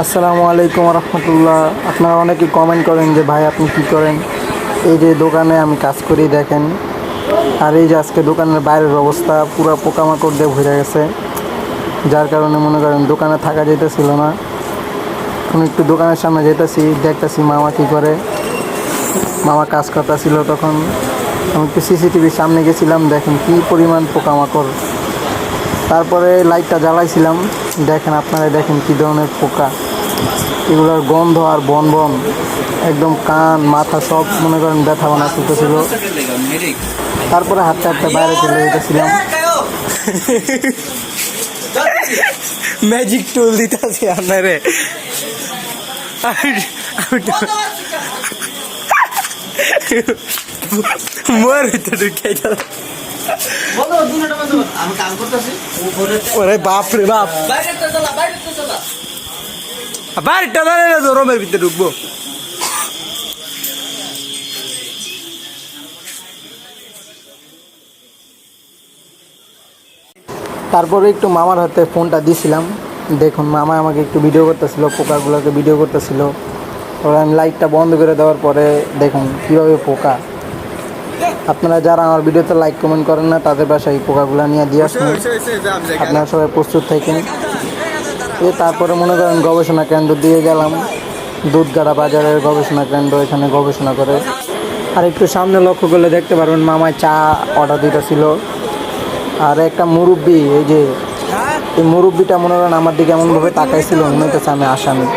আসসালামু আলাইকুম রহমতুল্লাহ। আপনারা অনেকে কমেন্ট করেন যে ভাই আপনি কী করেন। এই যে দোকানে আমি কাজ করি দেখেন, আর এই যে আজকে দোকানের বাইরের অবস্থা পুরো পোকামাকড় দিয়ে ভরে গেছে, যার কারণে মনে করেন দোকানে থাকা যেতেছিল না। আমি একটু দোকানের সামনে যেতেছি, দেখতেছি মামা কী করে। মামা কাজ করতেছিল, তখন আমি একটু সিসিটিভির সামনে গেছিলাম, দেখেন কী পরিমাণ পোকামাকড়। তারপরে লাইটটা জ্বালাইছিলাম, দেখেন আপনারা দেখেন কী ধরনের পোকা। এগুলোর গন্ধ আর বন বন একদম কান মাথা সব মনে করেন ব্যথা বানা তুলতেছিল। তারপরে হাঁটতে হাঁটতে বাইরে চলে যেতেছিলাম, ম্যাজিক টুল দিতেছি আপনারে। মোর ভিতরে ঢুকে গেল। ওরে বাপ রে বাপ, বাইরেটা দাঁড়িয়ে রোমের ভিতরে ঢুকবো। তারপরে একটু মামার হাতে ফোনটা দিয়েছিলাম, দেখুন মামা আমাকে একটু ভিডিও করতেছিল, পোকাগুলোকে ভিডিও করতেছিল। তবে আমি লাইটটা বন্ধ করে দেওয়ার পরে দেখুন কীভাবে পোকা। আপনারা যারা আমার ভিডিওতে লাইক কমেন্ট করেন না তাদের বাসায় এই পোকাগুলো নিয়ে দিয়ে আসুন। আপনারা সবাই প্রস্তুত থাকেন। তারপরে মনে করেন গবেষণা কেন্দ্র দিয়ে গেলাম, দুধগাড়া বাজারের গবেষণা কেন্দ্র, এখানে গবেষণা করে। আর একটু সামনে লক্ষ্য করলে দেখতে পারবেন মামায় চা অর্ডার দিতেছিল। আর একটা মুরব্বি, এই যে এই মুরব্বিটা মনে করেন আমার দিকে এমনভাবে তাকাইছিল মনে হইতেছে আমি আসামি।